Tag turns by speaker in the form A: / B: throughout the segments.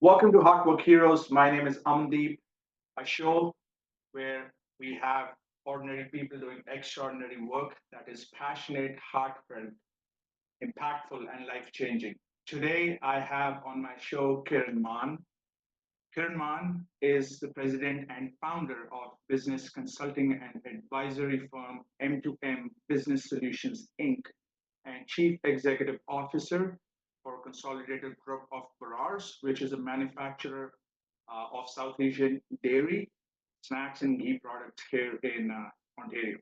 A: Welcome to Heartwork Heroes. My name is Amdeep, a show where we have ordinary people doing extraordinary work that is passionate, heartfelt, impactful, and life changing. Today, I have on my show Kiran Mann. Kiran Mann is the president and founder of business consulting and advisory firm M2M Business Solutions Inc. and chief executive officer for Consolidated Group of Barars, which is a manufacturer of South Asian dairy, snacks, and ghee products here in Ontario.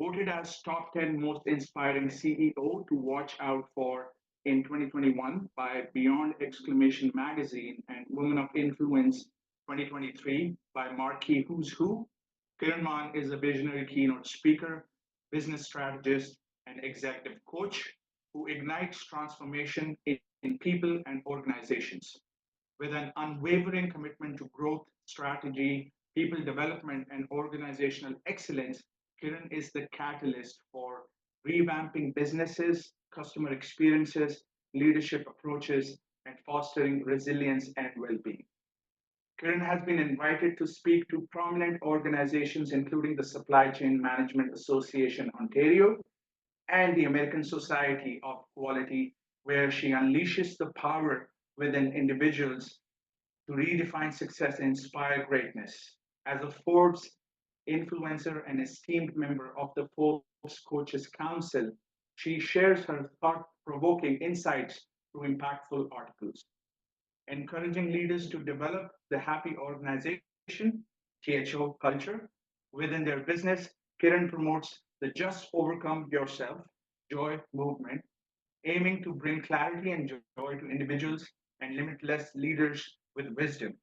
A: Voted as top 10 most inspiring CEO to watch out for in 2021 by Beyond Exclamation Magazine and Women of Influence 2023 by Marquee Who's Who. Kiran Mann is a visionary keynote speaker, business strategist, and executive coach who ignites transformation in people and organizations. With an unwavering commitment to growth, strategy, people development, and organizational excellence, Kiran is the catalyst for revamping businesses, customer experiences, leadership approaches, and fostering resilience and well being. Kiran has been invited to speak to prominent organizations, including the Supply Chain Management Association Ontario and the American Society of Quality, where she unleashes the power within individuals to redefine success and inspire greatness. As a Forbes influencer and esteemed member of the Forbes Coaches Council, she shares her thought provoking insights through impactful articles. Encouraging leaders to develop the happy organization THO culture within their business. Kiran promotes the just overcome yourself joy movement, aiming to bring clarity and joy to individuals and limitless leaders with wisdom.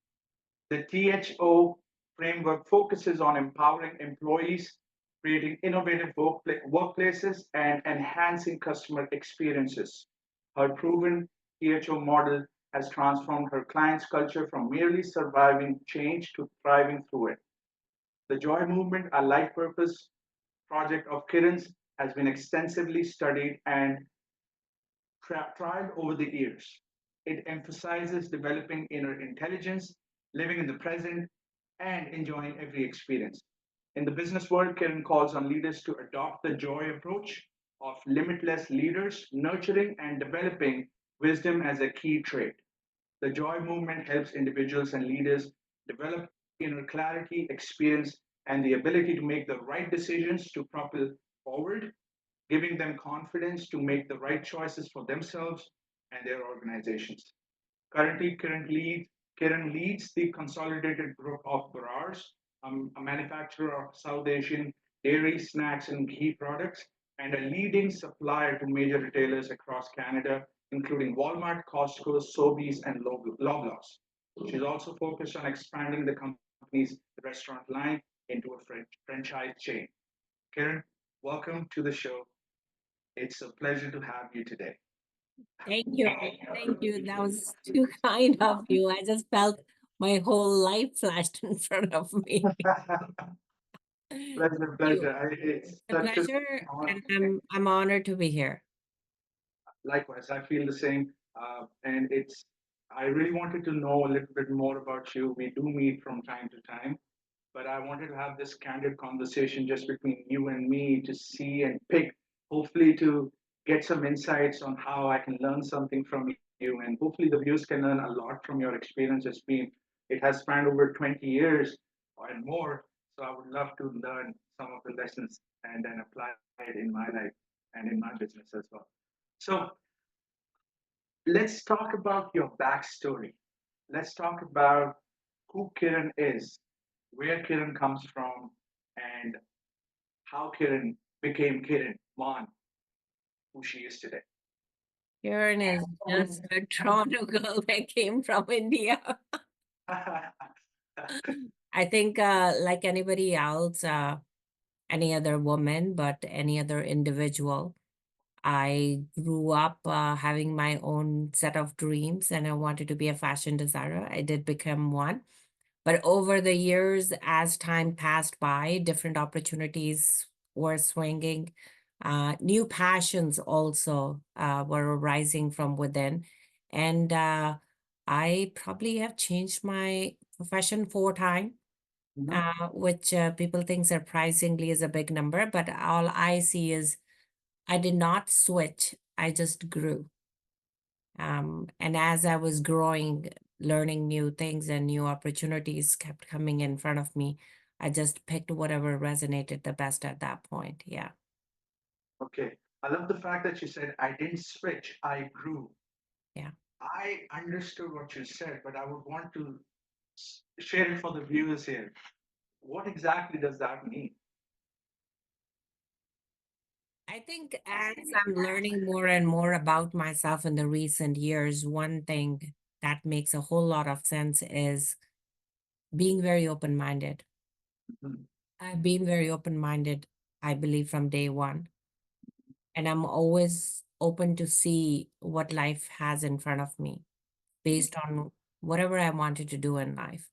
A: The THO framework focuses on empowering employees, creating innovative workplaces, and enhancing customer experiences. Her proven THO model has transformed her clients' culture from merely surviving change to thriving through it. The Joy Movement, a life purpose project of Kiran's, has been extensively studied and tried over the years. It emphasizes developing inner intelligence, living in the present, and enjoying every experience. In the business world, Kiran calls on leaders to adopt the joy approach of limitless leaders, nurturing and developing wisdom as a key trait. The joy movement helps individuals and leaders develop inner clarity, experience, and the ability to make the right decisions to propel forward, giving them confidence to make the right choices for themselves and their organizations. Currently, Kiran leads the consolidated group of Barars, a manufacturer of South Asian dairy, snacks, and ghee products, and a leading supplier to major retailers across Canada, including Walmart, Costco, Sobeys, and Loblaws. She's also focused on expanding the company's restaurant line into a franchise chain. Kiran, welcome to the show. It's a pleasure to have you today.
B: Thank you. Thank you. That was too kind of you. I just felt my whole life flashed in front of me.
A: Pleasure,
B: You.
A: pleasure. It's
B: A
A: such a
B: pleasure,
A: honor.
B: and I'm honored to be here.
A: Likewise, I feel the same. And I really wanted to know a little bit more about you. We do meet from time to time, but I wanted to have this candid conversation just between you and me to see and pick, hopefully, to get some insights on how I can learn something from you. And hopefully, the viewers can learn a lot from your experience. It has spanned over 20 years and more. So I would love to learn some of the lessons and then apply it in my life and in my business as well. So let's talk about your backstory. Let's talk about who Kiran is, where Kiran comes from, and how Kiran became Kiran Mann, who she is today.
B: Karen is just a Toronto girl that came from India. I think, like anybody else, any other woman, but any other individual, I grew up having my own set of dreams and I wanted to be a fashion designer. I did become one. But over the years, as time passed by, different opportunities were swinging. New passions also were arising from within. And I probably have changed my profession 4 times,
A: Mhm.
B: which people think surprisingly is a big number, but all I see is I did not switch. I just grew. And as I was growing, learning new things and new opportunities kept coming in front of me, I just picked whatever resonated the best at that point. Yeah.
A: Okay. I love the fact that you said, I didn't switch, I grew.
B: Yeah.
A: I understood what you said, but I would want to share it for the viewers here. What exactly does that mean?
B: I think as I'm learning more and more about myself in the recent years, one thing that makes a whole lot of sense is being very open minded.
A: Mhm.
B: I've been very open minded, I believe, from day one. And I'm always open to see what life has in front of me based on whatever I wanted to do in life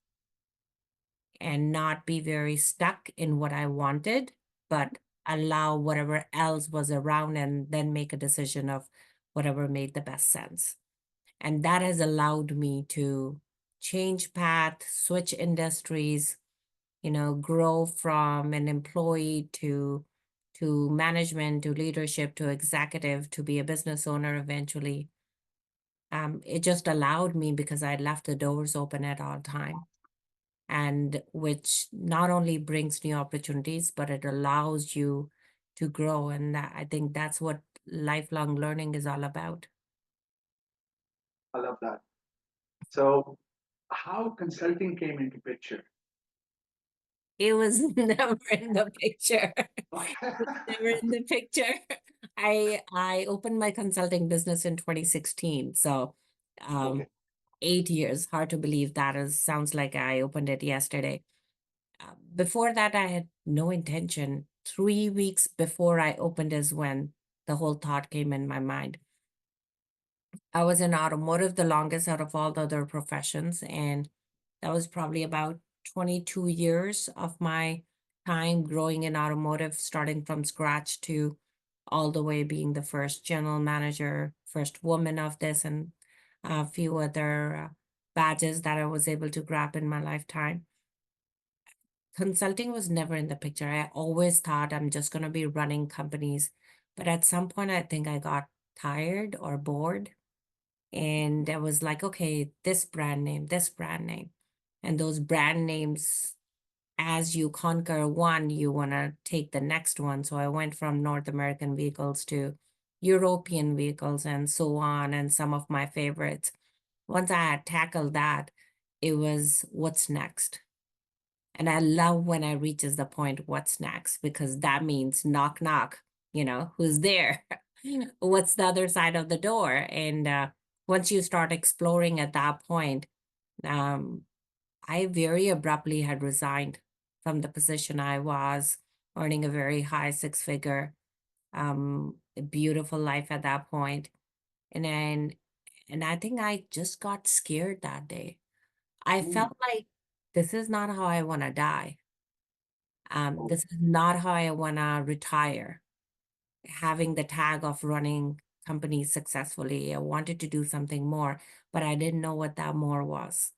B: and not be very stuck in what I wanted, but allow whatever else was around and then make a decision of whatever made the best sense. And that has allowed me to change path, switch industries, grow from an employee to management, to leadership, to executive, to be a business owner eventually. It just allowed me because I left the doors open at all time, and which not only brings new opportunities, but it allows you to grow. And I think that's what lifelong learning is all about.
A: I love that. So, how consulting came into picture?
B: It was never in the picture.
A: Okay.
B: It was never in the picture. I opened my consulting business in 2016. So
A: Okay.
B: um 8 years. Hard to believe that is sounds like I opened it yesterday. Before that, I had no intention. 3 weeks before I opened is when the whole thought came in my mind. I was in automotive the longest out of all the other professions, and that was probably about 22 years of my time growing in automotive, starting from scratch to all the way being the first general manager, first woman of this, and a few other badges that I was able to grab in my lifetime. Consulting was never in the picture. I always thought I'm just going to be running companies. But at some point, I think I got tired or bored. And I was like, okay, this brand name, this brand name. And those brand names, as you conquer one, you want to take the next one. So I went from North American vehicles to European vehicles and so on, and some of my favorites. Once I had tackled that, it was what's next. And I love when I reaches the point, what's next, because that means knock, knock, who's there? What's the other side of the door? And once you start exploring at that point, um, I very abruptly had resigned from the position I was, earning a very high six figure, a beautiful life at that point. And then, and I think I just got scared that day. I
A: Mm.
B: felt like this is not how I want to die.
A: Oh,
B: This is not how I want to retire. Having the tag of running companies successfully, I wanted to do something more, but I didn't know what that more was.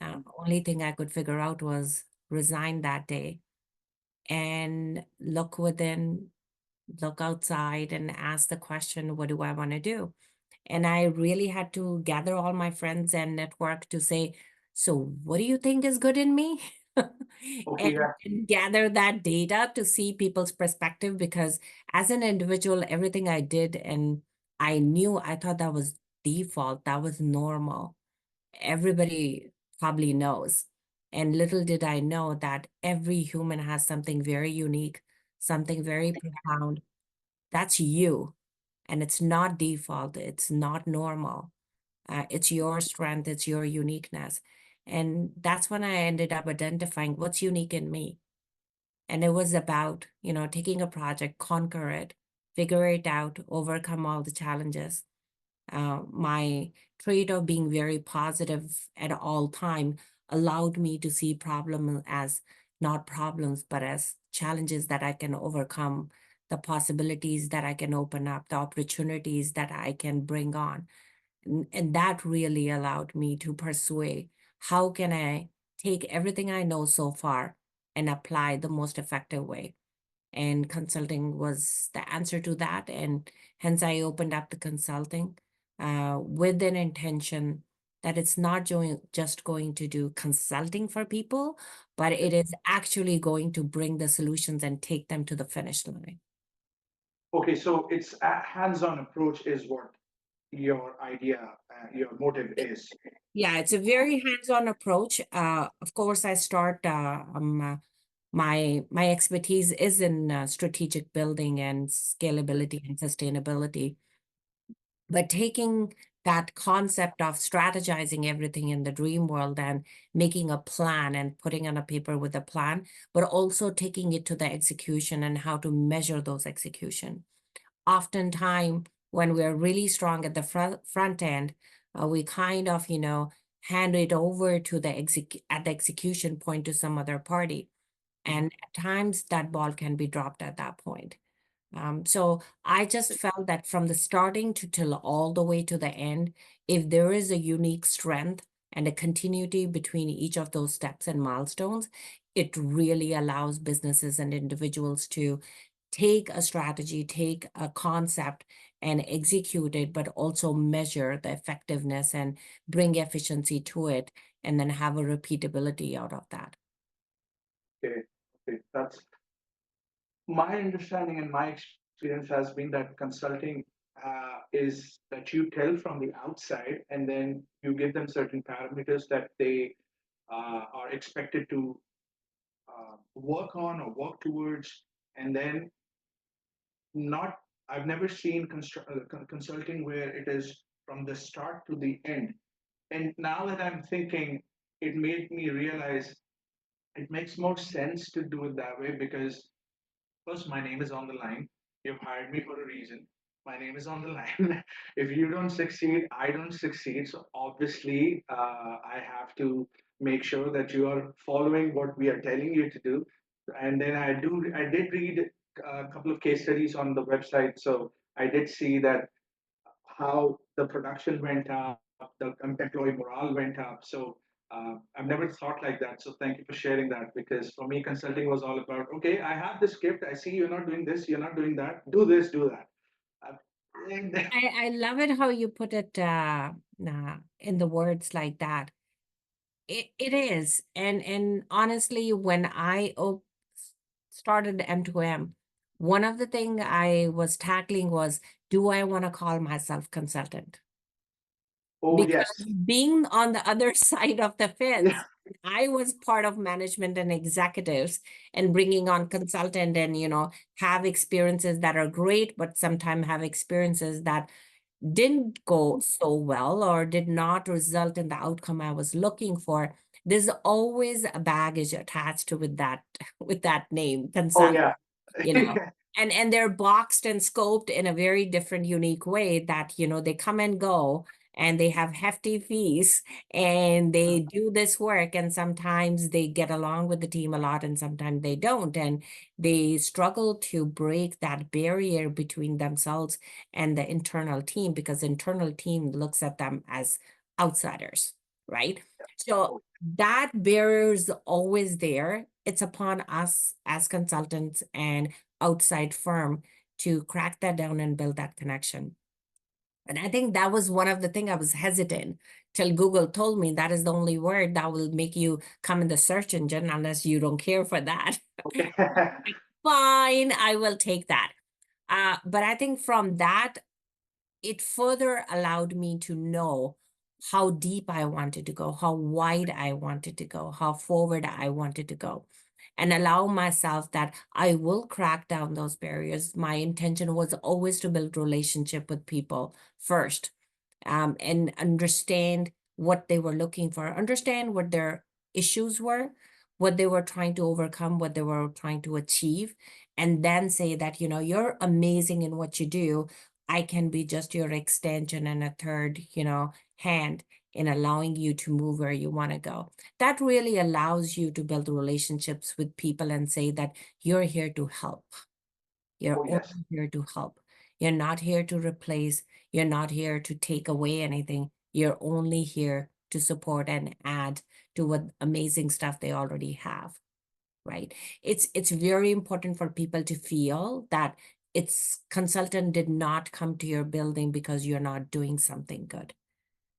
B: Only thing I could figure out was resign that day and look within, look outside and ask the question, what do I want to do? And I really had to gather all my friends and network to say, so what do you think is good in me?
A: okay.
B: and,
A: Yeah.
B: and gather that data to see people's perspective, because as an individual, everything I did and I thought that was default, that was normal. Everybody probably knows. And little did I know that every human has something very unique, something very profound. That's you. And it's not default, it's not normal. It's your strength, it's your uniqueness. And that's when I ended up identifying what's unique in me. And it was about, taking a project, conquer it, figure it out, overcome all the challenges. My trait of being very positive at all time allowed me to see problem as not problems, but as challenges that I can overcome, the possibilities that I can open up, the opportunities that I can bring on. And that really allowed me to pursue how can I take everything I know so far and apply the most effective way. And consulting was the answer to that. And hence I opened up the consulting with an intention that it's not just going to do consulting for people, but it is actually going to bring the solutions and take them to the finish line.
A: Okay, so it's a hands-on approach is what your idea, your motive is.
B: Yeah, it's a very hands-on approach. Of course, I start my expertise is in strategic building and scalability and sustainability. But taking that concept of strategizing everything in the dream world and making a plan and putting on a paper with a plan, but also taking it to the execution and how to measure those execution. Oftentimes, when we're really strong at the front end, we kind of, hand it over to the at the execution point to some other party. And at times that ball can be dropped at that point. So I just felt that from the starting to till all the way to the end, if there is a unique strength and a continuity between each of those steps and milestones, it really allows businesses and individuals to take a strategy, take a concept and execute it, but also measure the effectiveness and bring efficiency to it, and then have a repeatability out of that.
A: Okay, okay, that's my understanding and my experience has been that consulting is that you tell from the outside and then you give them certain parameters that they are expected to work on or work towards, and then not. I've never seen consulting where it is from the start to the end. And now that I'm thinking, it made me realize it makes more sense to do it that way because first, my name is on the line. You've hired me for a reason. My name is on the line. If you don't succeed, I don't succeed. So obviously, I have to make sure that you are following what we are telling you to do. And then I did read a couple of case studies on the website. So I did see that how the production went up, the employee morale went up. So I've never thought like that. So thank you for sharing that because for me, consulting was all about okay, I have this script. I see you're not doing this, you're not doing that. Do this, do that. And
B: I love it how you put it in the words like that. It is. And honestly, when I started M2M, one of the thing I was tackling was, do I want to call myself consultant?
A: oh
B: Because
A: yes,
B: being on the other side of the
A: yeah,
B: fence, I was part of management and executives and bringing on consultant and, have experiences that are great, but sometimes have experiences that didn't go so well or did not result in the outcome I was looking for. There's always a baggage attached to with that with that name,
A: oh
B: consultant,
A: yeah,
B: you know. And they're boxed and scoped in a very different, unique way that, they come and go and they have hefty fees and they do this work, and sometimes they get along with the team a lot and sometimes they don't, and they struggle to break that barrier between themselves and the internal team, because internal team looks at them as outsiders, right? So
A: oh,
B: that barrier is always there. It's upon us as consultants and outside firm to crack that down and build that connection. And I think that was one of the things I was hesitant till Google told me that is the only word that will make you come in the search engine unless you don't care for that.
A: okay,
B: Fine, I will take that. But I think from that, it further allowed me to know how deep I wanted to go, how wide I wanted to go, how forward I wanted to go, and allow myself that I will crack down those barriers. My intention was always to build relationship with people first, and understand what they were looking for, understand what their issues were, what they were trying to overcome, what they were trying to achieve, and then say that, you're amazing in what you do. I can be just your extension and a third, hand in allowing you to move where you want to go. That really allows you to build relationships with people and say that you're here to help. You're
A: oh
B: only
A: yes,
B: here to help. You're not here to replace, you're not here to take away anything. You're only here to support and add to what amazing stuff they already have, right? It's very important for people to feel that its consultant did not come to your building because you're not doing something good.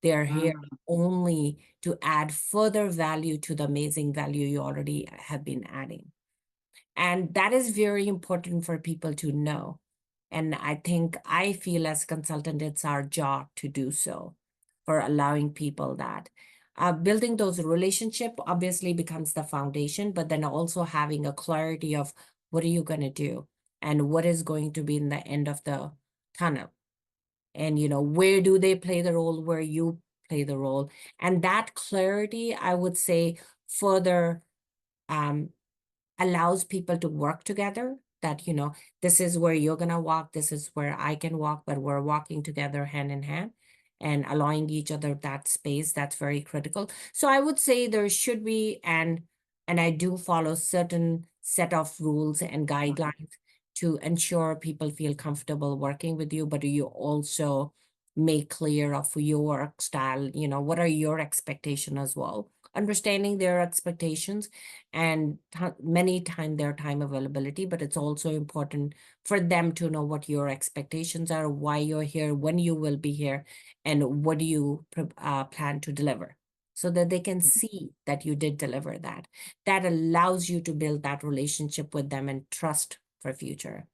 B: They're here
A: Mhm.
B: only to add further value to the amazing value you already have been adding. And that is very important for people to know. And I feel as consultant, it's our job to do so, for allowing people that. Building those relationship obviously becomes the foundation, but then also having a clarity of what are you going to do and what is going to be in the end of the tunnel. And, where do they play the role, where you play the role. And that clarity, I would say, further um, allows people to work together, that this is where you're going to walk, this is where I can walk, but we're walking together hand in hand and allowing each other that space. That's very critical. So I would say there should be, and I do follow certain set of rules and guidelines to ensure people feel comfortable working with you, but you also make clear of your work style, what are your expectations as well, understanding their expectations, and many time their time availability. But it's also important for them to know what your expectations are, why you're here, when you will be here, and what do you plan to deliver, so that they can see that you did deliver that. That allows you to build that relationship with them and trust for future.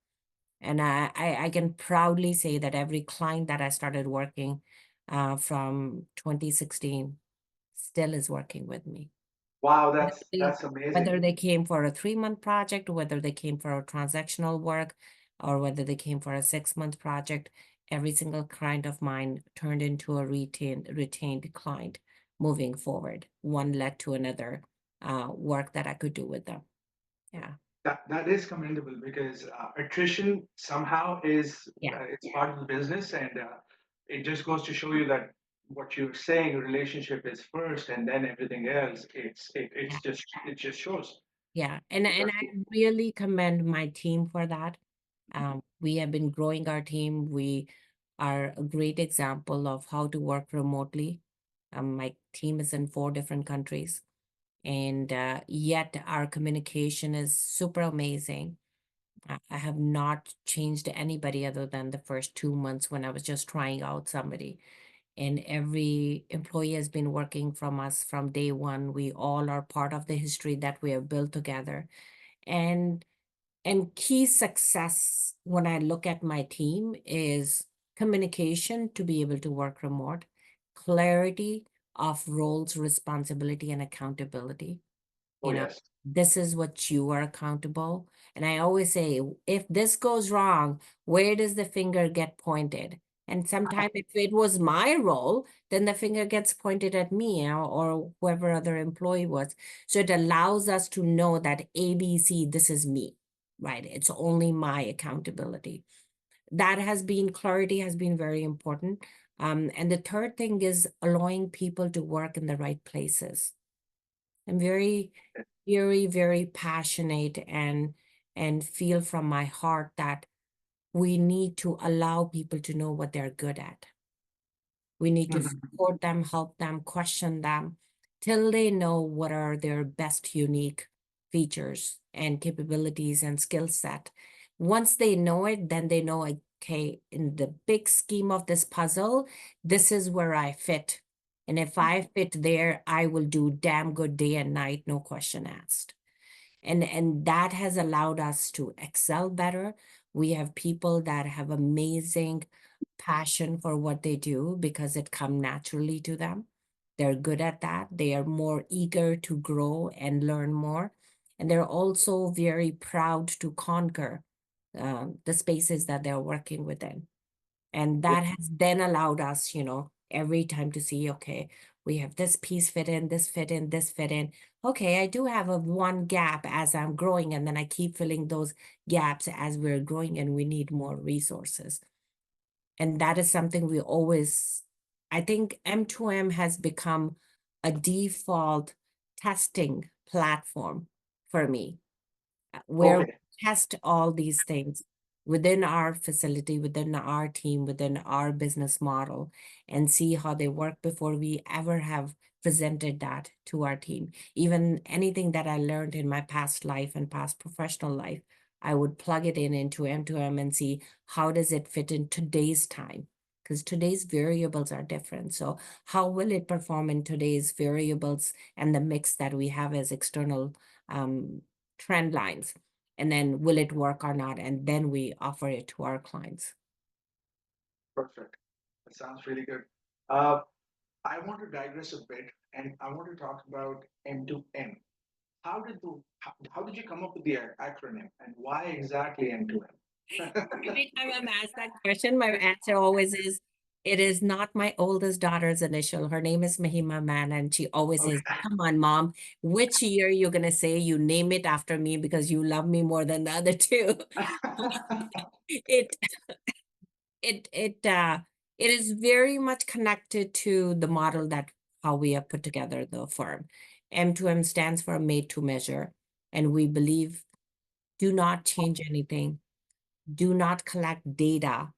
B: And I can proudly say that every client that I started working from 2016 still is working with me.
A: Wow,
B: Whether they
A: that's amazing.
B: whether they came for a 3-month project, whether they came for a transactional work, or whether they came for a 6-month project, every single client of mine turned into a retained client moving forward. One led to another work that I could do with them. Yeah.
A: That is commendable because attrition somehow is
B: Yeah.
A: it's part of the business, and it just goes to show you that what you're saying, relationship is first, and then everything else. It just shows.
B: Yeah, and
A: Because
B: I really commend my team for that. We have been growing our team. We are a great example of how to work remotely. My team is in 4 different countries, and yet our communication is super amazing. I have not changed anybody other than the first 2 months when I was just trying out somebody. And every employee has been working from us from day one. We all are part of the history that we have built together. And key success when I look at my team is communication to be able to work remote, clarity of roles, responsibility, and accountability.
A: oh
B: You know,
A: yes.
B: this is what you are accountable. And I always say, if this goes wrong, where does the finger get pointed? And sometimes if it was my role, then the finger gets pointed at me, or whoever other employee was. So it allows us to know that ABC, this is me, right? It's only my accountability. That has been, clarity has been very important. And the third thing is allowing people to work in the right places. I'm very, very, very passionate and feel from my heart that we need to allow people to know what they're good at. We need to
A: Mhm.
B: support them, help them, question them till they know what are their best unique features and capabilities and skill set. Once they know it, then they know, okay, in the big scheme of this puzzle, this is where I fit. And if I fit there, I will do damn good day and night, no question asked. And that has allowed us to excel better. We have people that have amazing passion for what they do because it come naturally to them. They're good at that. They are more eager to grow and learn more, and they're also very proud to conquer the spaces that they're working within. And
A: Yeah.
B: that has then allowed us, every time to see, okay, we have this piece fit in, this fit in, this fit in. Okay, I do have a one gap as I'm growing, and then I keep filling those gaps as we're growing and we need more resources. And that is something we always, I think M2M has become a default testing platform for me, where we
A: Okay.
B: test all these things. within our facility, within our team, within our business model, and see how they work before we ever have presented that to our team. Even anything that I learned in my past life and past professional life, I would plug it in into M2M and see how does it fit in today's time, because today's variables are different. So how will it perform in today's variables and the mix that we have as external trend lines? And then will it work or not? And then we offer it to our clients.
A: Perfect. That sounds really good. Uh, I want to digress a bit, and I want to talk about M2M. How did you come up with the acronym, and why exactly M2M?
B: Every time I'm asked that question, my answer always is, it is not my oldest daughter's initial. Her name is Mahima Man, and she always says,
A: Okay.
B: "Come on, mom, which year you're gonna say you name it after me because you love me more than the other two?" It it it uh it is very much connected to the model that how we have put together the firm. M2M stands for made to measure, and we believe do not change anything, do not collect data,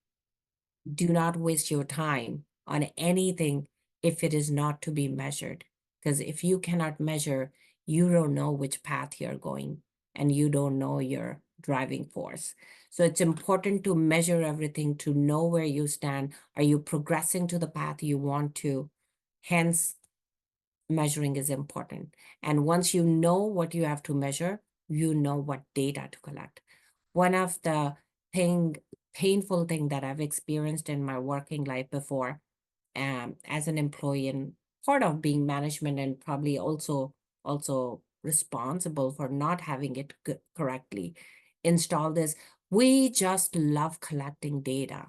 B: do not waste your time on anything if it is not to be measured. Because if you cannot measure, you don't know which path you're going and you don't know your driving force. So it's important to measure everything to know where you stand. Are you progressing to the path you want to? Hence, measuring is important. And once you know what you have to measure, you know what data to collect. One of the thing painful thing that I've experienced in my working life before, as an employee and part of being management and probably also responsible for not having it correctly installed, is we just love collecting data.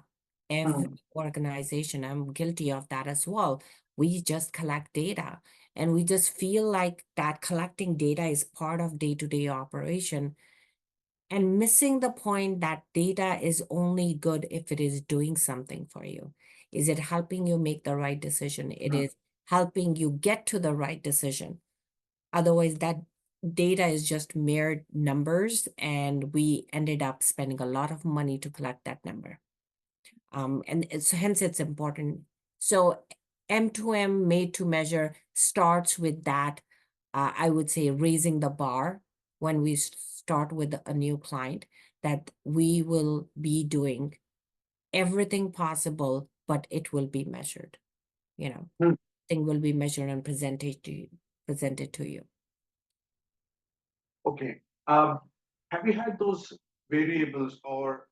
B: Every
A: Hmm.
B: organization, I'm guilty of that as well. We just collect data and we just feel like that collecting data is part of day-to-day operation, and missing the point that data is only good if it is doing something for you. Is it helping you make the right decision? It
A: Hmm.
B: is helping you get to the right decision. Otherwise, that data is just mere numbers, and we ended up spending a lot of money to collect that number. And hence it's important. So M2M, made to measure, starts with that. I would say raising the bar when we start with a new client, that we will be doing everything possible, but it will be measured. You know,
A: Hmm.
B: thing will be measured and presented to you.
A: Okay. Have you had those variables, or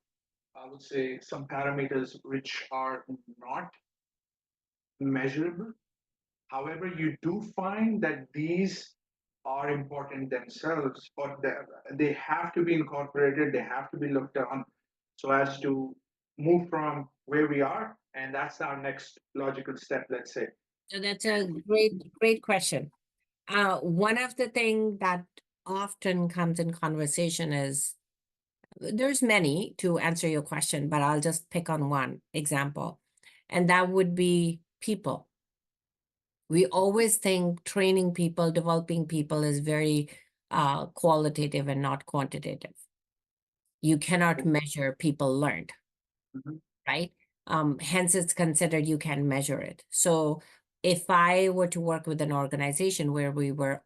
A: I would say some parameters which are not measurable? However, you do find that these are important themselves, or they have to be incorporated, they have to be looked on so as to move from where we are. And that's our next logical step, let's say.
B: So that's a great question. One of the thing that often comes in conversation is, there's many to answer your question, but I'll just pick on one example, and that would be people. We always think training people, developing people is very qualitative and not quantitative. You cannot measure people learned,
A: Mhm.
B: right? Hence, it's considered you can measure it. So if I were to work with an organization where we were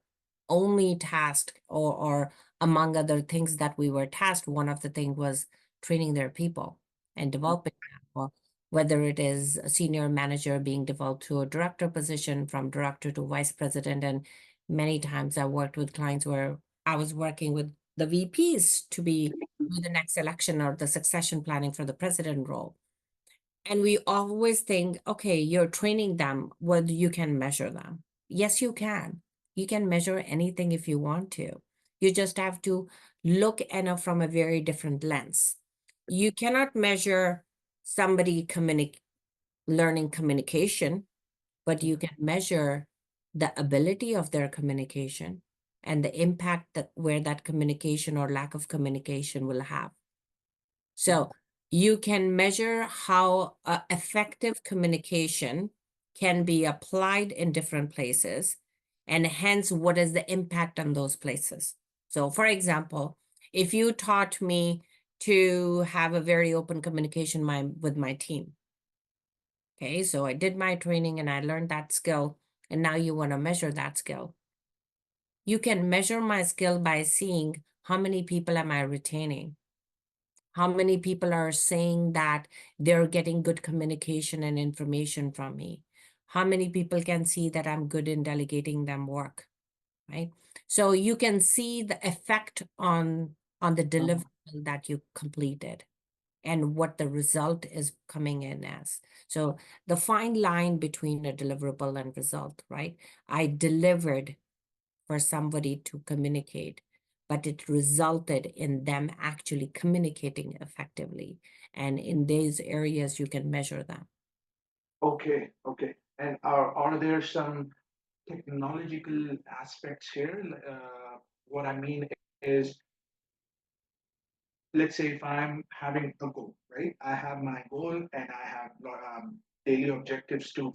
B: only tasked, or among other things that we were tasked, one of the things was training their people and developing them, or whether it is a senior manager being developed to a director position, from director to vice president. And many times I worked with clients where I was working with the VPs to be the next election or the succession planning for the president role. And we always think, okay, you're training them, whether you can measure them. Yes, you can. You can measure anything if you want to. You just have to look at it from a very different lens. You cannot measure somebody learning communication, but you can measure the ability of their communication and the impact that where that communication or lack of communication will have. So you can measure how effective communication can be applied in different places, and hence what is the impact on those places. So for example, if you taught me to have a very open communication with my team. Okay, so I did my training and I learned that skill, and now you want to measure that skill. You can measure my skill by seeing how many people am I retaining? How many people are saying that they're getting good communication and information from me? How many people can see that I'm good in delegating them work, right? So you can see the effect on the deliverable that you completed and what the result is coming in as. So the fine line between a deliverable and result, right? I delivered for somebody to communicate, but it resulted in them actually communicating effectively. And in these areas, you can measure them.
A: Okay, okay. And are there some technological aspects here? What I mean is, let's say if I'm having a goal, right? I have my goal and I have daily objectives to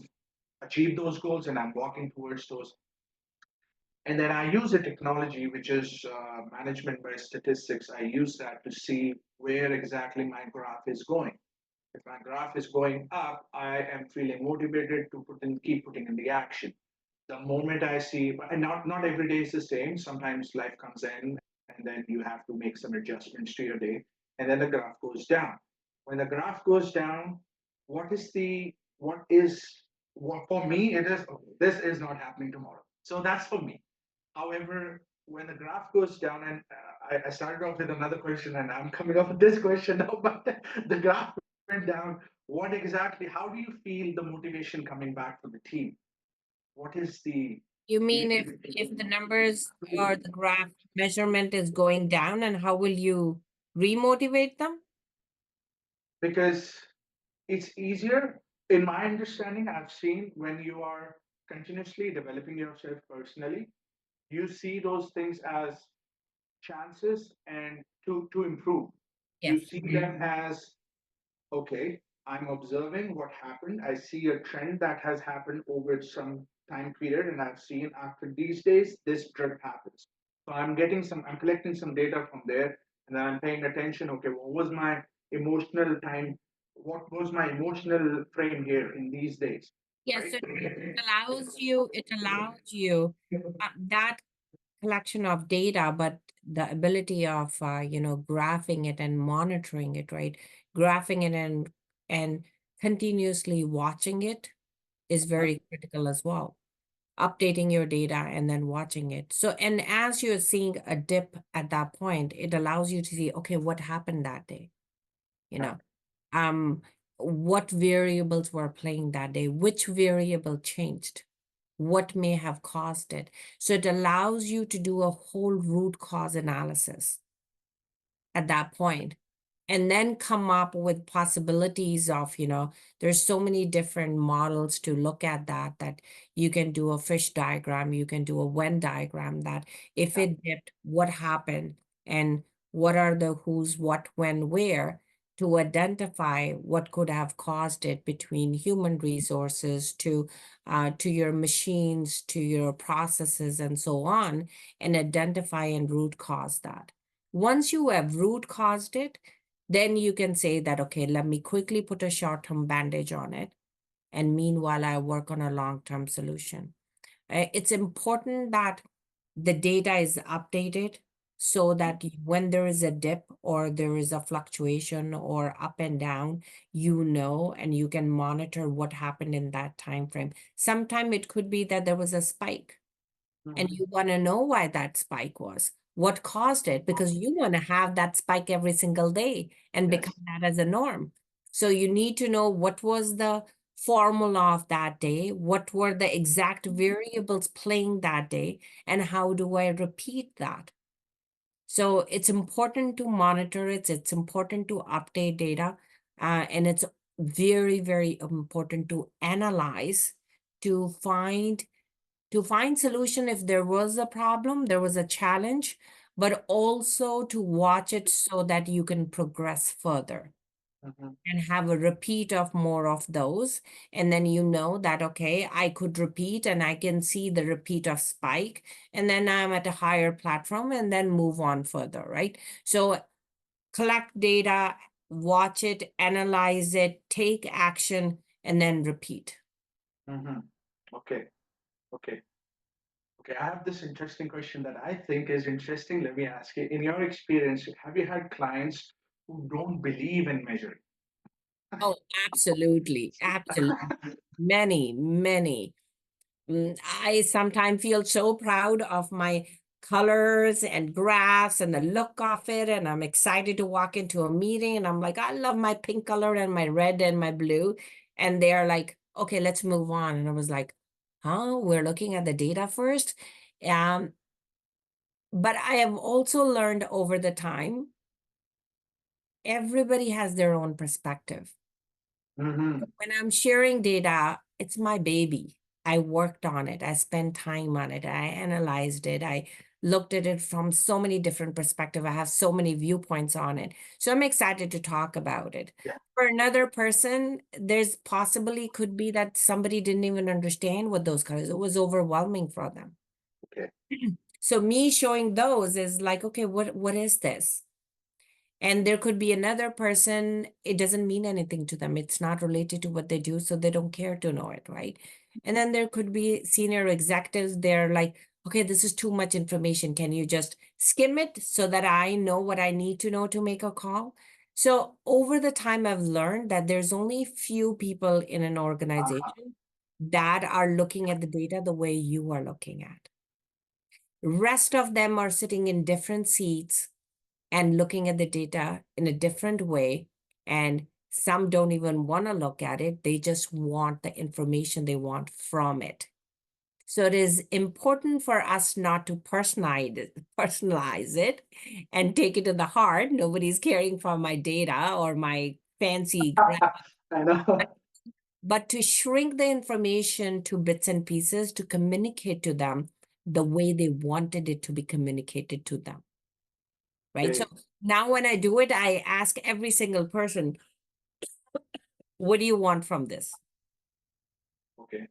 A: achieve those goals, and I'm walking towards those. And then I use a technology which is management by statistics. I use that to see where exactly my graph is going. If my graph is going up, I am feeling motivated to keep putting in the action. The moment I see, and not every day is the same. Sometimes life comes in, and then you have to make some adjustments to your day, and then the graph goes down. When the graph goes down, what is what for me it is okay, this is not happening tomorrow. So that's for me. However, when the graph goes down, and I started off with another question, and I'm coming up with this question now, but the graph went down. What exactly? How do you feel the motivation coming back for the team? What is the
B: You mean if the numbers or the graph measurement is going down, and how will you remotivate them?
A: because it's easier in my understanding. I've seen when you are continuously developing yourself personally, you see those things as chances and to improve. You
B: Yes.
A: see them as okay, I'm observing what happened. I see a trend that has happened over some time period, and I've seen after these days, this trend happens. So I'm collecting some data from there, and then I'm paying attention. Okay, what was my emotional time? What was my emotional frame here in these days?
B: Yes,
A: Right?
B: so it allows you that collection of data, but the ability of graphing it and monitoring it, right? Graphing it and continuously watching it is very critical as well. Updating your data and then watching it. So, and as you're seeing a dip at that point, it allows you to see, okay, what happened that day? You know, um, what variables were playing that day? Which variable changed? What may have caused it? So it allows you to do a whole root cause analysis at that point, and then come up with possibilities of, there's so many different models to look at that you can do a fish diagram, you can do a Venn diagram, that if it dipped, what happened, and what are the who's, what, when, where, to identify what could have caused it, between human resources to your machines, to your processes, and so on, and identify and root cause that. Once you have root caused it, then you can say that, okay, let me quickly put a short-term bandage on it. And meanwhile, I work on a long-term solution. It's important that the data is updated so that when there is a dip or there is a fluctuation or up and down, and you can monitor what happened in that time frame. Sometime it could be that there was a spike, and you want to know why that spike was, what caused it, because you want to have that spike every single day and
A: Yes.
B: become that as a norm. So you need to know what was the formula of that day, what were the exact variables playing that day, and how do I repeat that. So it's important to monitor it, it's important to update data, and it's very, very important to analyze, to find solution if there was a problem, there was a challenge, but also to watch it so that you can progress further
A: Mhm.
B: and have a repeat of more of those. And then you know that, okay, I could repeat and I can see the repeat of spike, and then I'm at a higher platform and then move on further, right? So collect data, watch it, analyze it, take action, and then repeat.
A: Mm-hmm. Okay. Okay. Okay. I have this interesting question that I think is interesting. Let me ask you. In your experience, have you had clients who don't believe in measuring?
B: Oh, absolutely. Absolutely. Many, many. I sometimes feel so proud of my colors and graphs and the look of it. And I'm excited to walk into a meeting and I'm like, I love my pink color and my red and my blue. And they're like, okay, let's move on. And I was like, huh? We're looking at the data first. Um, but I have also learned over the time, everybody has their own perspective.
A: Mm-hmm.
B: When I'm sharing data, it's my baby. I worked on it. I spent time on it. I analyzed it. I looked at it from so many different perspectives. I have so many viewpoints on it. So I'm excited to talk about it.
A: Yeah.
B: For another person, there's possibly could be that somebody didn't even understand what those colors. It was overwhelming for them.
A: Okay.
B: So me showing those is like, okay, what is this? And there could be another person, it doesn't mean anything to them. It's not related to what they do, so they don't care to know it, right? And then there could be senior executives, they're like, okay, this is too much information. Can you just skim it so that I know what I need to know to make a call? So over the time, I've learned that there's only few people in an
A: Uh-huh.
B: organization that are looking at the data the way you are looking at. Rest of them are sitting in different seats and looking at the data in a different way. And some don't even want to look at it. They just want the information they want from it. So it is important for us not to personalize it and take it to the heart. Nobody's caring for my data or my fancy graph,
A: I know.
B: but to shrink the information to bits and pieces to communicate to them the way they wanted it to be communicated to them. Right. So
A: Okay.
B: now when I do it, I ask every single person, what do you want from this?
A: Okay.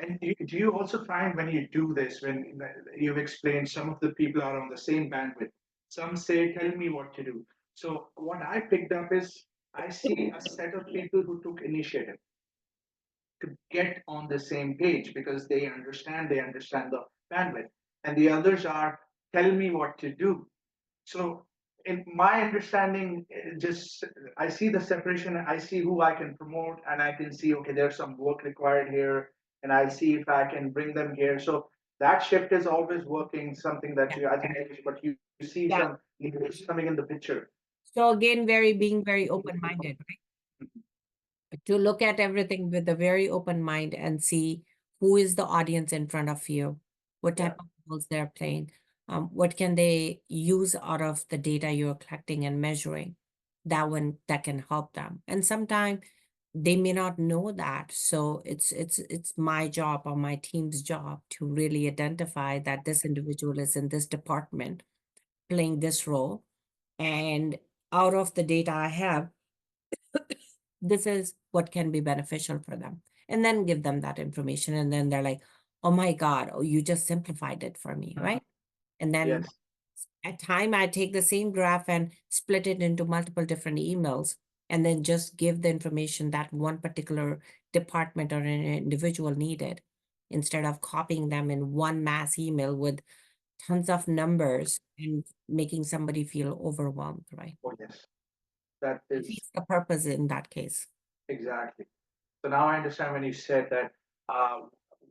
A: And do you also find when you do this, when you've explained some of the people are on the same bandwidth, some say, tell me what to do. So what I picked up is I see a set of people who took initiative to get on the same page because they understand the bandwidth. And the others are, tell me what to do. So in my understanding, just I see the separation. I see who I can promote, and I can see okay, there's some work required here, and I'll see if I can bring them here. So that shift is always working. Something that
B: Yeah.
A: you I think, but you see
B: Yeah.
A: some leaders coming in the picture.
B: So again, being very open-minded, right? To look at everything with a very open mind and see who is the audience in front of you, what
A: Yeah.
B: type of roles they're playing, what can they use out of the data you're collecting and measuring, that one that can help them. And sometimes they may not know that. So it's my job or my team's job to really identify that this individual is in this department playing this role. And out of the data I have, this is what can be beneficial for them. And then give them that information. And then they're like, oh my God, oh, you just simplified it for me,
A: Mhm.
B: right? And then
A: Yes.
B: at time I take the same graph and split it into multiple different emails and then just give the information that one particular department or an individual needed instead of copying them in one mass email with tons of numbers and making somebody feel overwhelmed, right?
A: Oh yes. That is
B: Defeats the purpose in that case.
A: exactly. So now I understand when you said that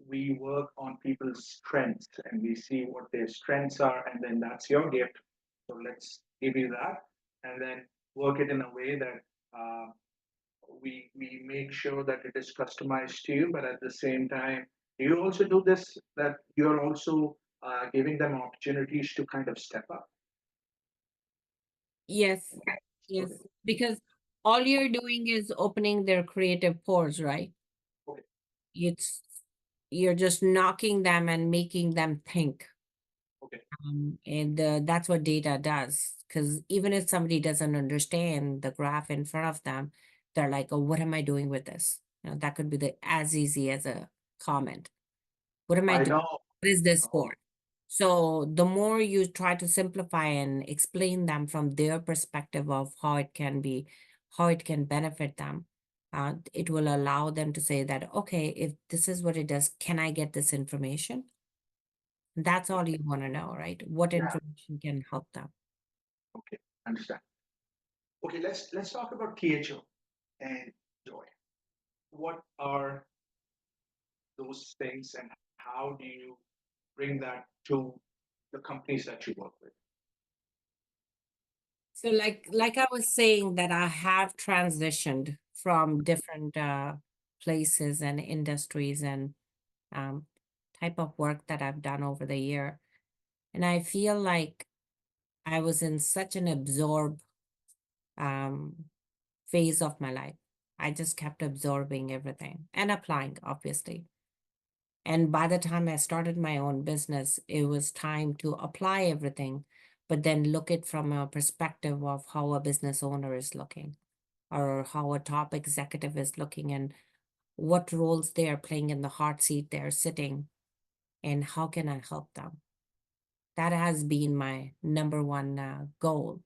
A: we work on people's strengths and we see what their strengths are, and then that's your gift. So let's give you that, and then work it in a way that we make sure that it is customized to you. But at the same time, do you also do this that you're also giving them opportunities to kind of step up?
B: Yes, yes,
A: Okay.
B: because all you're doing is opening their creative pores, right?
A: Okay.
B: It's you're just knocking them and making them think.
A: Okay.
B: And that's what data does. Because even if somebody doesn't understand the graph in front of them, they're like, "Oh, what am I doing with this?" That could be as easy as a comment. What am I
A: I
B: doing?
A: know.
B: What is this for? So the more you try to simplify and explain them from their perspective of how it can be, how it can benefit them, it will allow them to say that, okay, if this is what it does, can I get this information? That's all you want to know, right? What
A: Yeah.
B: information can help them?
A: Okay. Understand. Okay. Let's talk about THO and joy. What are those things, and how do you bring that to the companies that you work with?
B: So like I was saying that I have transitioned from different places and industries and um, type of work that I've done over the year. And I feel like I was in such an absorb um, phase of my life. I just kept absorbing everything and applying, obviously. And by the time I started my own business, it was time to apply everything, but then look it from a perspective of how a business owner is looking or how a top executive is looking and what roles they are playing in the hot seat they're sitting and how can I help them. That has been my number one goal.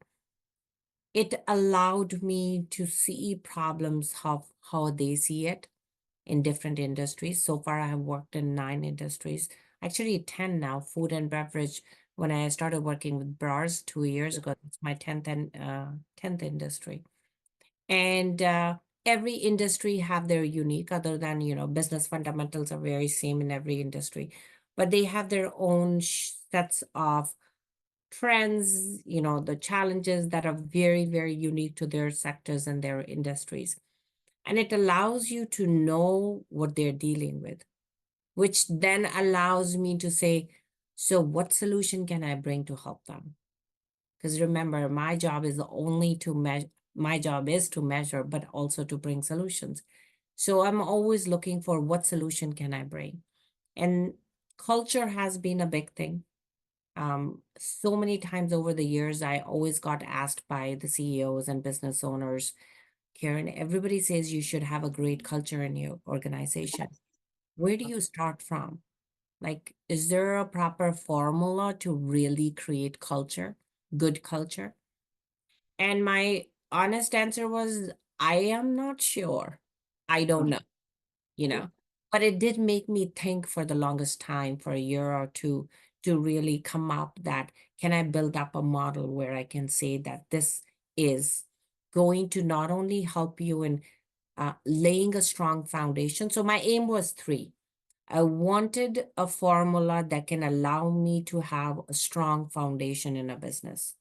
B: It allowed me to see problems how they see it in different industries. So far, I have worked in 9 industries, actually 10 now, food and beverage. When I started working with bras 2 years ago, it's my 10th industry. And every industry have their unique, other than, business fundamentals are very same in every industry, but they have their own sets of trends, the challenges that are very, very unique to their sectors and their industries. And it allows you to know what they're dealing with, which then allows me to say, so what solution can I bring to help them? Because remember, my job is to measure, but also to bring solutions. So I'm always looking for what solution can I bring. And culture has been a big thing. So many times over the years, I always got asked by the CEOs and business owners, Karen, everybody says you should have a great culture in your organization. Where do you start from? Like, is there a proper formula to really create culture, good culture? And my honest answer was, I am not sure. I don't know, you
A: Okay.
B: know. But it did make me think for the longest time, for a year or two, to really come up that can I build up a model where I can say that this is going to not only help you in laying a strong foundation. So my aim was three. I wanted a formula that can allow me to have a strong foundation in a business.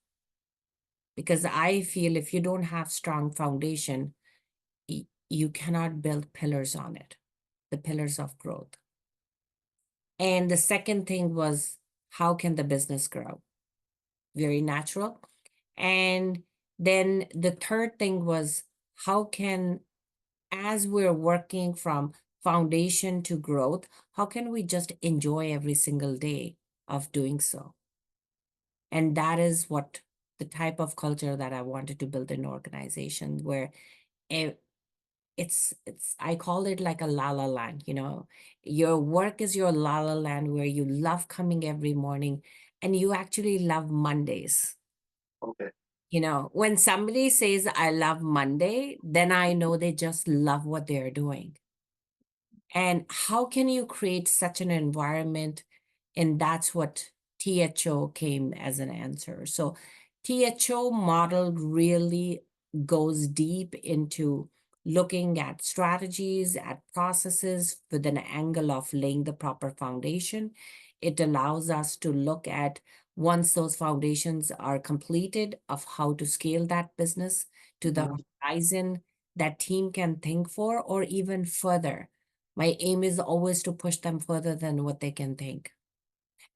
B: Because I feel if you don't have strong foundation, you cannot build pillars on it, the pillars of growth. And the second thing was, how can the business grow? Very natural. And then the third thing was, how can, as we're working from foundation to growth, how can we just enjoy every single day of doing so? And that is what the type of culture that I wanted to build in an organization where it, it's I call it like a la la land, Your work is your la la land where you love coming every morning and you actually love Mondays.
A: Okay.
B: When somebody says I love Monday, then I know they just love what they're doing. And how can you create such an environment? And that's what THO came as an answer. So THO model really goes deep into looking at strategies, at processes with an angle of laying the proper foundation. It allows us to look at, once those foundations are completed, of how to scale that business to the
A: Mhm.
B: horizon that team can think for, or even further. My aim is always to push them further than what they can think.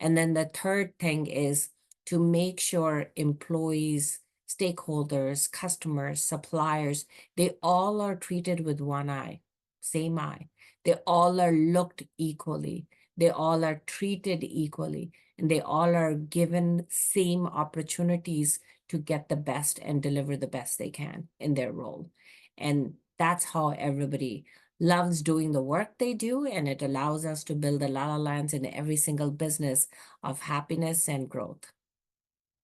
B: And then the third thing is to make sure employees, stakeholders, customers, suppliers, they all are treated with one eye, same eye. They all are looked equally. They all are treated equally. And they all are given same opportunities to get the best and deliver the best they can in their role. And that's how everybody loves doing the work they do, and it allows us to build the la la lands in every single business of happiness and growth.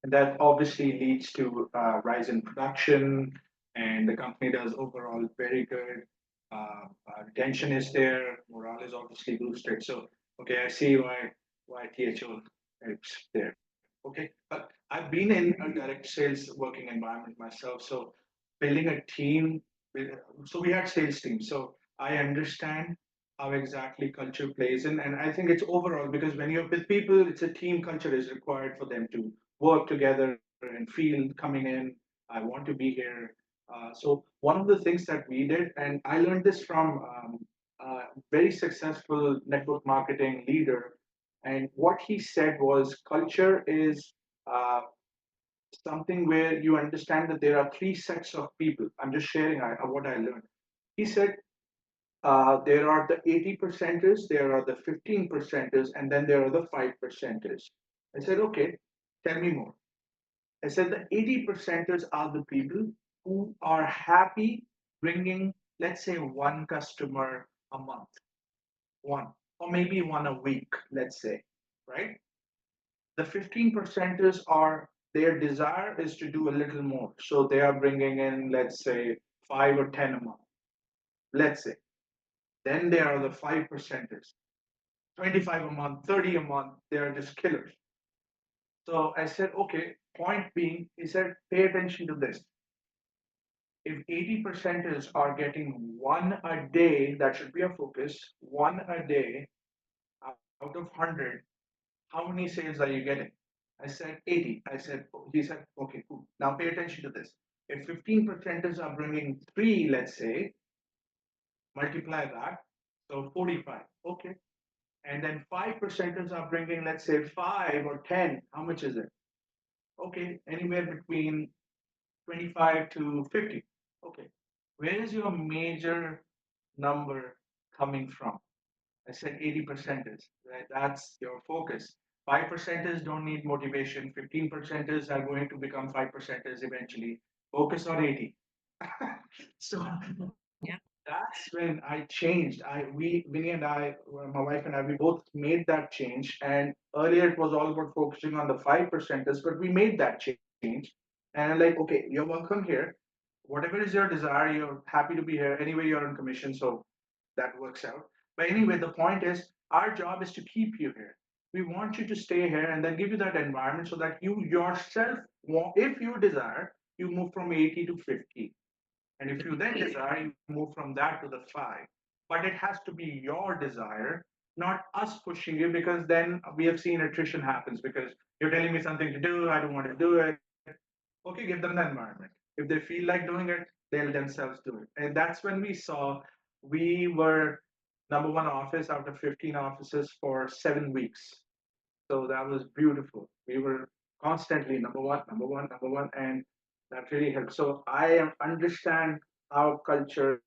A: And that obviously leads to rise in production, and the company does overall very good. Retention is there, morale is obviously boosted. So, okay, I see why THO helps there. Okay, but I've been in a direct sales working environment myself. So, building a team, so we had sales teams. So I understand how exactly culture plays in, and I think it's overall because when you're with people, it's a team culture is required for them to work together and feel coming in. I want to be here. So one of the things that we did, and I learned this from a very successful network marketing leader, and what he said was culture is something where you understand that there are three sets of people. I'm just sharing what I learned. He said there are the 80 percenters, there are the 15 percenters, and then there are the 5 percenters. I said, okay, tell me more. I said the 80 percenters are the people who are happy bringing, let's say, one customer a month, one, or maybe one a week, let's say, right? The 15 percenters are their desire is to do a little more. So they are bringing in, let's say, 5 or 10 a month, let's say. Then there are the 5 percenters, 25 a month, 30 a month. They are just killers. So I said, okay, point being, he said, pay attention to this. If 80 percenters are getting one a day, that should be a focus, one a day out of 100, how many sales are you getting? I said 80. He said, okay, cool. Now pay attention to this. If 15 percenters are bringing three, let's say, multiply that. So 45. Okay. And then 5 percenters are bringing, let's say, 5 or 10. How much is it? Okay. Anywhere between 25 to 50. Okay. Where is your major number coming from? I said 80 percenters, right? That's your focus. 5 percenters don't need motivation. 15 percenters are going to become 5 percenters eventually. Focus on 80. So
B: Yeah.
A: that's when I changed. Winnie and I, my wife and I, we both made that change. And earlier it was all about focusing on the 5 percenters, but we made that change. And I'm like, okay, you're welcome here. Whatever is your desire, you're happy to be here. Anyway, you're on commission, so that works out. But anyway, the point is, our job is to keep you here. We want you to stay here and then give you that environment so that you yourself, if you desire, you move from 80 to 50. And if you then desire, you move from that to the 5. But it has to be your desire, not us pushing you, because then we have seen attrition happens because you're telling me something to do, I don't want to do it. Okay, give them the environment. If they feel like doing it, they'll themselves do it. And that's when we saw we were number one office out of 15 offices for 7 weeks. So that was beautiful. We were constantly number one, number one, number one, and that really helped. So understand how culture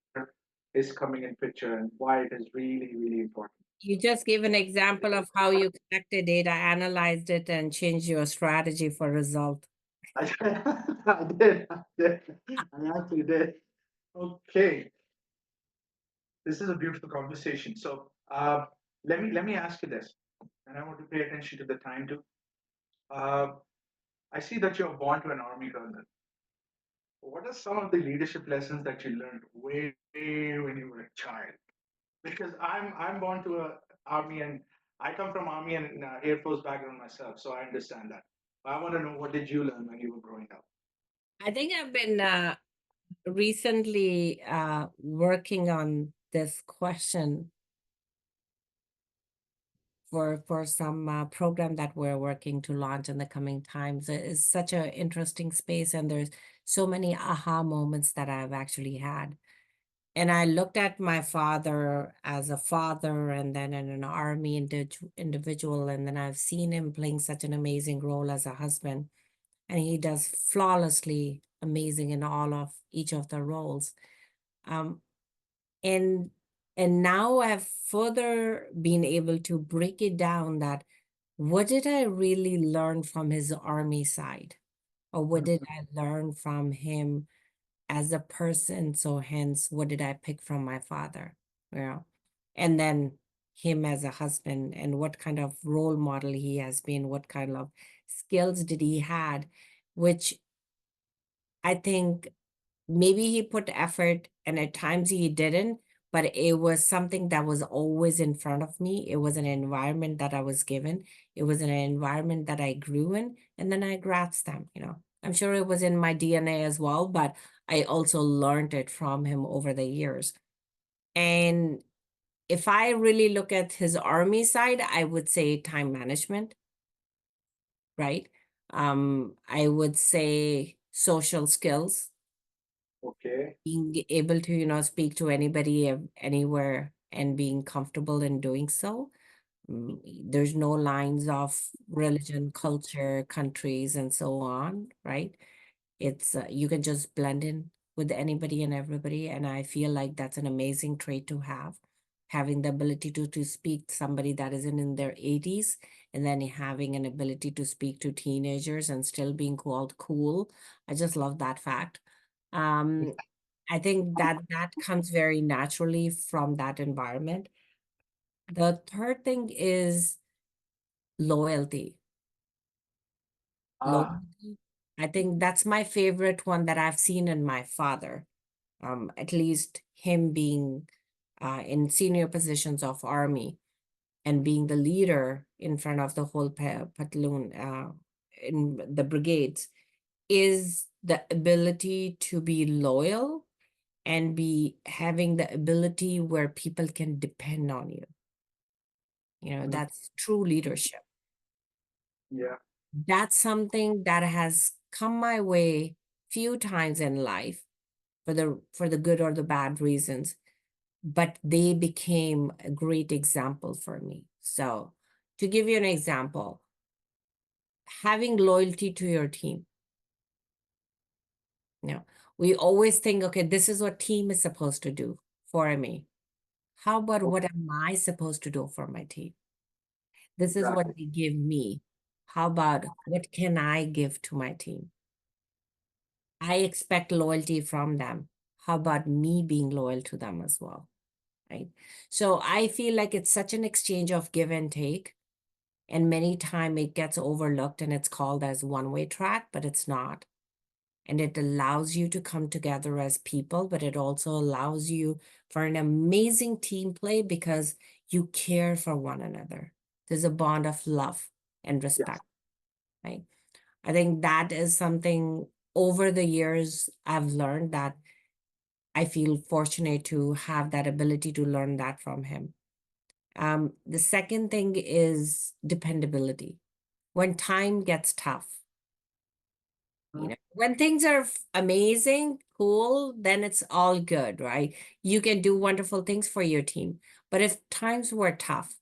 A: is coming in picture and why it is really, really important.
B: You just gave an example of how you collected data, analyzed it, and changed your strategy for result.
A: I, I did, I did, I actually did. Okay, this is a beautiful conversation. So let me ask you this, and I want to pay attention to the time too. Uh, I see that you're born to an army colonel. What are some of the leadership lessons that you learned way when you were a child? Because I'm born to a army and I come from army and air force background myself, so I understand that. But I want to know what did you learn when you were growing up?
B: I think I've been recently working on this question for some program that we're working to launch in the coming times. It's such an interesting space, and there's so many aha moments that I've actually had. And I looked at my father as a father, and then in an army individual, and then I've seen him playing such an amazing role as a husband, and he does flawlessly amazing in all of each of the roles. Um, and now I've further been able to break it down that what did I really learn from his army side? Or what did
A: Mhm.
B: I learn from him as a person? So hence, what did I pick from my father? you know, and then him as a husband and what kind of role model he has been, what kind of skills did he had, which I think maybe he put effort and at times he didn't, but it was something that was always in front of me. It was an environment that I was given. It was an environment that I grew in, and then I grasped them, you know. I'm sure it was in my DNA as well, but I also learned it from him over the years. And if I really look at his army side, I would say time management, right? I would say social skills,
A: Okay.
B: being able to, you know, speak to anybody anywhere and being comfortable in doing so. There's no lines of religion, culture, countries, and so on, right? It's you can just blend in with anybody and everybody, and I feel like that's an amazing trait to have, having the ability to speak to somebody that isn't in their 80s, and then having an ability to speak to teenagers and still being called cool. I just love that fact. Um, I think that that comes very naturally from that environment. The third thing is loyalty.
A: Ah,
B: Loyalty. I think that's my favorite one that I've seen in my father. At least him being in senior positions of army and being the leader in front of the whole platoon in the brigades is the ability to be loyal and be having the ability where people can depend on you. You know,
A: mhm,
B: that's true leadership.
A: yeah.
B: That's something that has come my way few times in life for the good or the bad reasons, but they became a great example for me. So, to give you an example, having loyalty to your team. You know, we always think, okay, this is what team is supposed to do for me. How about
A: Okay.
B: what am I supposed to do for my team? This is what
A: Exactly.
B: they give me. How about what can I give to my team? I expect loyalty from them. How about me being loyal to them as well? Right. So I feel like it's such an exchange of give and take. And many time it gets overlooked and it's called as one-way track, but it's not. And it allows you to come together as people, but it also allows you for an amazing team play because you care for one another. There's a bond of love and
A: Yes.
B: respect, right? I think that is something over the years I've learned that I feel fortunate to have that ability to learn that from him. The second thing is dependability. When time gets tough, you
A: Mhm,
B: know, when things are amazing, cool, then it's all good, right? You can do wonderful things for your team. But if times were tough,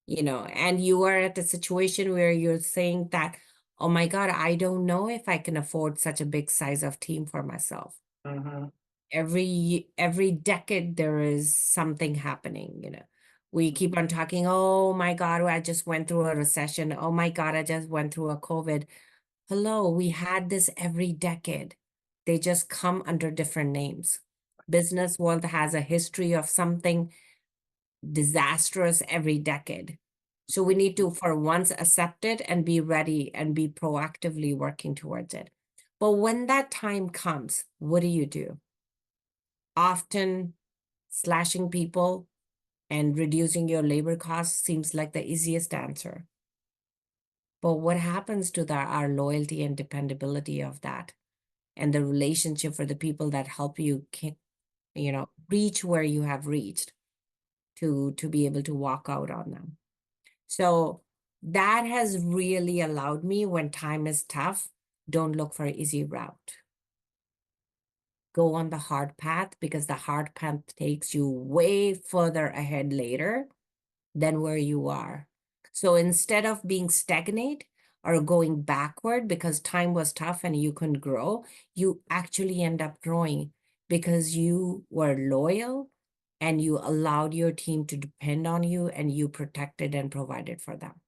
B: you know, and you are at a situation where you're saying that, oh my God, I don't know if I can afford such a big size of team for myself.
A: mhm,
B: Every decade there is something happening, you know. We keep on talking, oh my God, I just went through a recession. Oh my God, I just went through a COVID. Hello, we had this every decade. They just come under different names. Business world has a history of something disastrous every decade. So we need to, for once, accept it and be ready and be proactively working towards it. But when that time comes, what do? Often slashing people and reducing your labor costs seems like the easiest answer. But what happens to our loyalty and dependability of that and the relationship for the people that help you, you know, reach where you have reached to be able to walk out on them? So that has really allowed me when time is tough, don't look for an easy route. Go on the hard path because the hard path takes you way further ahead later than where you are. So instead of being stagnant or going backward because time was tough and you couldn't grow, you actually end up growing because you were loyal and you allowed your team to depend on you and you protected and provided for them.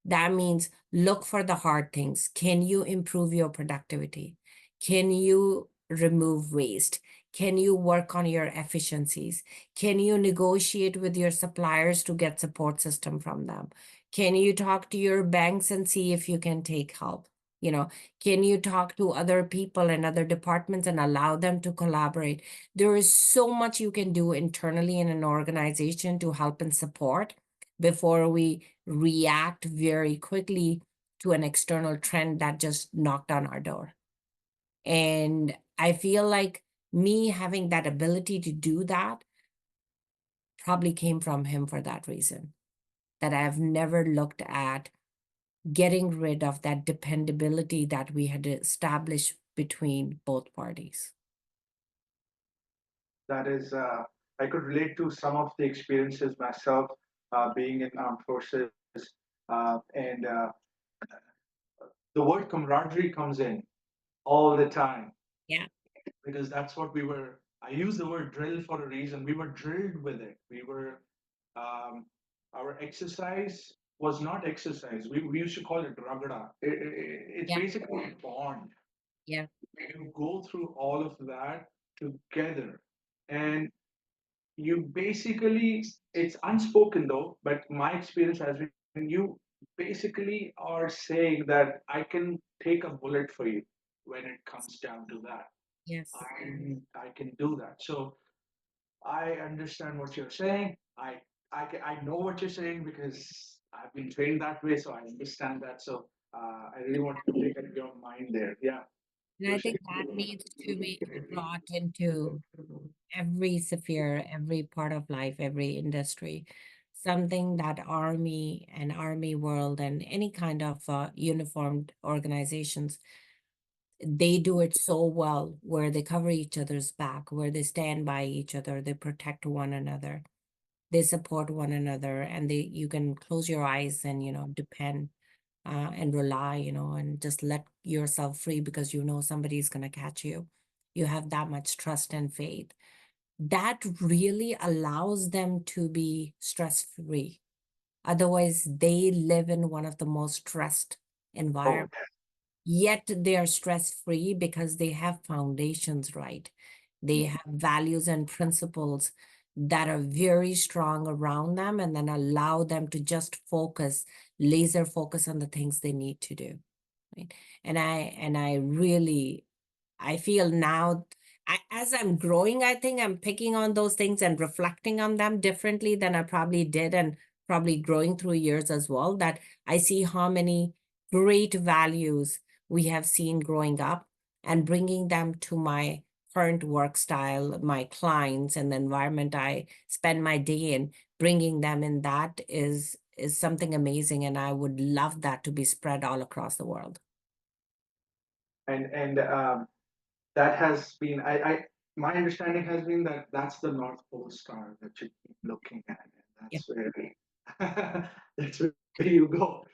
B: That means look for the hard things. Can you improve your productivity? Can you remove waste? Can you work on your efficiencies? Can you negotiate with your suppliers to get support system from them? Can you talk to your banks and see if you can take help? You know, can you talk to other people and other departments and allow them to collaborate? There is so much you can do internally in an organization to help and support before we react very quickly to an external trend that just knocked on our door. And I feel like me having that ability to do that probably came from him for that reason. That I've never looked at getting rid of that dependability that we had established between both parties.
A: That is, I could relate to some of the experiences myself, being in armed forces, and the word camaraderie comes in all the time,
B: Yeah,
A: because that's what we were. I use the word drill for a reason. We were drilled with it. Um, our exercise was not exercise. We used to call it ragda. It's
B: yeah,
A: basically a bond.
B: yeah,
A: You go through all of that together, and you basically, it's unspoken though, but my experience has been you basically are saying that I can take a bullet for you when it comes down to that.
B: yes.
A: I can do that. So I understand what you're saying. I know what you're saying because I've been trained that way, so I understand that. So I really want to pick at your mind there. Yeah,
B: And
A: you're
B: I
A: saying.
B: think that needs to be brought into every sphere, every part of life, every industry. Something that army and army world and any kind of uniformed organizations, they do it so well, where they cover each other's back, where they stand by each other, they protect one another, they support one another, and they you can close your eyes and depend and rely, and just let yourself free because somebody's going to catch you. You have that much trust and faith. That really allows them to be stress free. Otherwise, they live in one of the most stressed
A: Oh,
B: environments. Yet they are stress free because they have foundations right. They have values and principles that are very strong around them and then allow them to just focus, laser focus on the things they need to do. Right. And I really I feel now, as I'm growing, I think I'm picking on those things and reflecting on them differently than I probably did, and probably growing through years as well. That I see how many great values we have seen growing up and bringing them to my current work style, my clients, and the environment I spend my day in. Bringing them in, that is something amazing, and I would love that to be spread all across the world.
A: and that has been I my understanding has been that that's the North Pole star that you keep looking at, and
B: Yeah.
A: that's where that's where you go.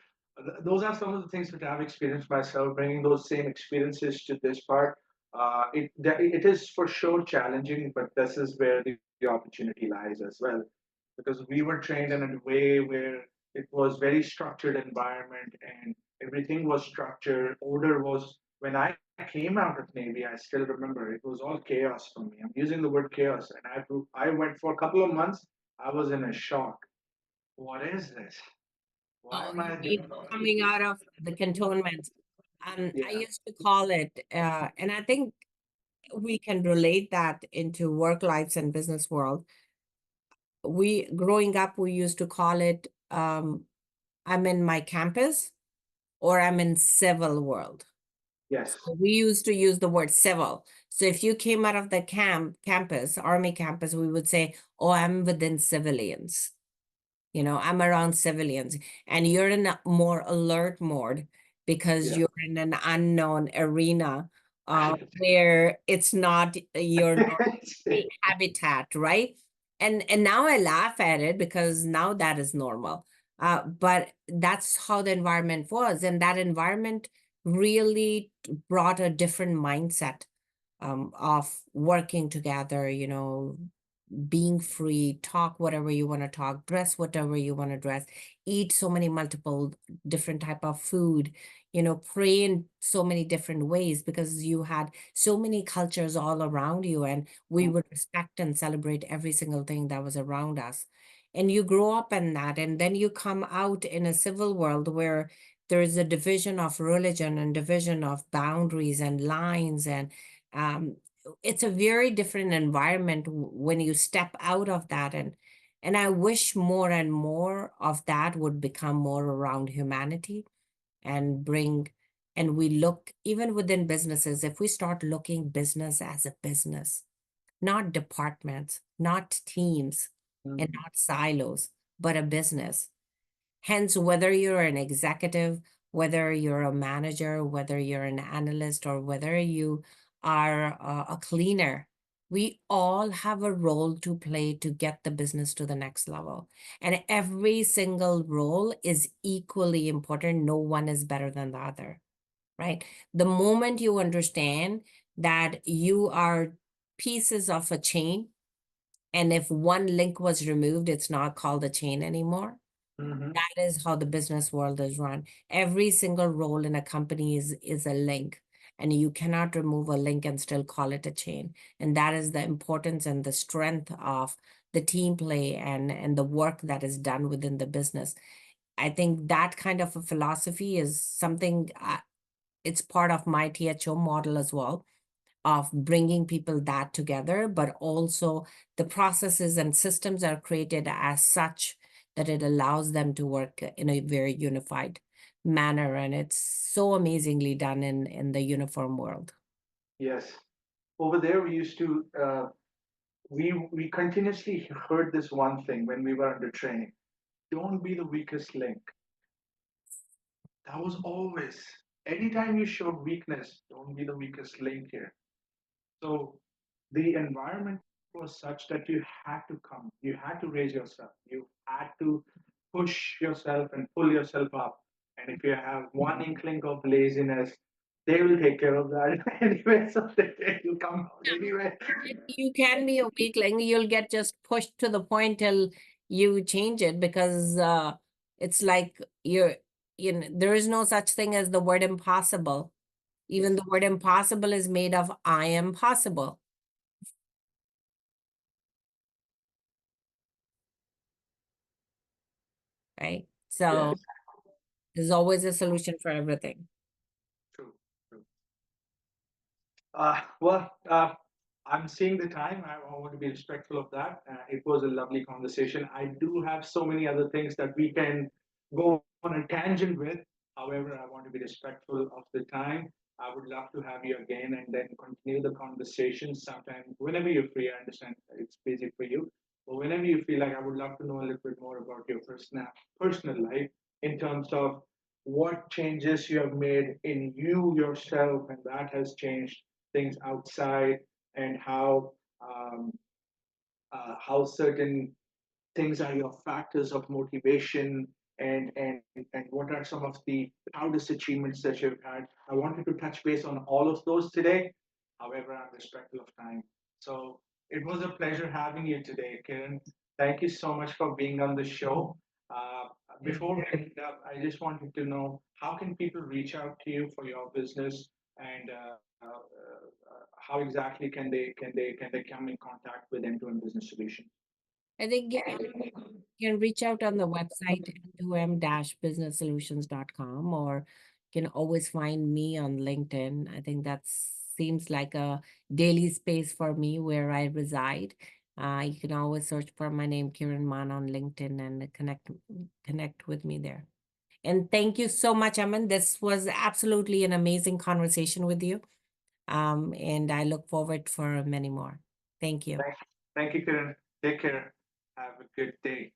A: Those are some of the things that I've experienced myself, bringing those same experiences to this part. It is for sure challenging, but this is where the opportunity lies as well, because we were trained in a way where it was very structured environment and everything was structured. Order was when I came out of Navy, I still remember it was all chaos for me. I'm using the word chaos, and I went for a couple of months. I was in a shock. What is this? Why
B: Oh,
A: am
B: you
A: I
B: mean
A: doing?
B: coming out of the cantonments? I
A: Yeah.
B: used to call it, and I think we can relate that into work lives and business world. We growing up, we used to call it, I'm in my campus or I'm in civil world.
A: Yes.
B: So we used to use the word civil. So if you came out of the campus, army campus, we would say, "Oh, I'm within civilians." I'm around civilians, and you're in a more alert mode because
A: Yeah.
B: you're in an unknown arena, where it's not your normal habitat, right? And now I laugh at it because now that is normal. But that's how the environment was, and that environment really brought a different mindset of working together, being free, talk whatever you want to talk, dress whatever you want to dress, eat so many multiple different type of food, pray in so many different ways because you had so many cultures all around you, and we would respect and celebrate every single thing that was around us. And you grow up in that, and then you come out in a civil world where there is a division of religion and division of boundaries and lines, and um, it's a very different environment when you step out of that. And I wish more and more of that would become more around humanity and bring, and we look even within businesses, if we start looking business as a business, not departments, not teams, and
A: Mhm.
B: not silos, but a business. Hence, whether you're an executive, whether you're a manager, whether you're an analyst, or whether you are a cleaner, we all have a role to play to get the business to the next level. And every single role is equally important. No one is better than the other, right? The moment you understand that you are pieces of a chain, and if one link was removed, it's not called a chain anymore.
A: Mhm.
B: That is how the business world is run. Every single role in a company is a link, and you cannot remove a link and still call it a chain. And that is the importance and the strength of the team play and the work that is done within the business. I think that kind of a philosophy is something, it's part of my THO model as well, of bringing people that together, but also the processes and systems are created as such that it allows them to work in a very unified manner. And it's so amazingly done in the uniform world.
A: Yes. Over there, we used to we continuously heard this one thing when we were under training: don't be the weakest link. That was always, anytime you showed weakness, don't be the weakest link here. So the environment was such that you had to come, you had to raise yourself, you had to push yourself and pull yourself up. And if you have one inkling of laziness, they will take care of that anyway. So you'll come out anyway.
B: You can be a weakling, you'll get just pushed to the point till you change it, because it's like there is no such thing as the word impossible. Even
A: Yes.
B: the word impossible is made of I am possible, right? So
A: Yes.
B: there's always a solution for everything.
A: True. True. Well, I'm seeing the time. I want to be respectful of that. It was a lovely conversation. I do have so many other things that we can go on a tangent with. However, I want to be respectful of the time. I would love to have you again and then continue the conversation sometime whenever you're free. I understand that it's busy for you, but whenever you feel like, I would love to know a little bit more about your personal life in terms of what changes you have made in you yourself, and that has changed things outside, and how certain things are your factors of motivation, and what are some of the proudest achievements that you've had. I wanted to touch base on all of those today. However, I'm respectful of time. So it was a pleasure having you today, Kiran. Thank you so much for being on the show. Uh, Before we end up, I just wanted to know, how can people reach out to you for your business, and how exactly can they come in contact with End-to-End Business Solution?
B: I think you can reach out on the website m-businesssolutions.com, or you can always find me on LinkedIn. I think that seems like a daily space for me where I reside. You can always search for my name, Kiran Mann, on LinkedIn, and connect with me there. And thank you so much, Aman. This was absolutely an amazing conversation with you. And I look forward for many more. Thank you.
A: Thank you, Kiran. Take care. Have a good day.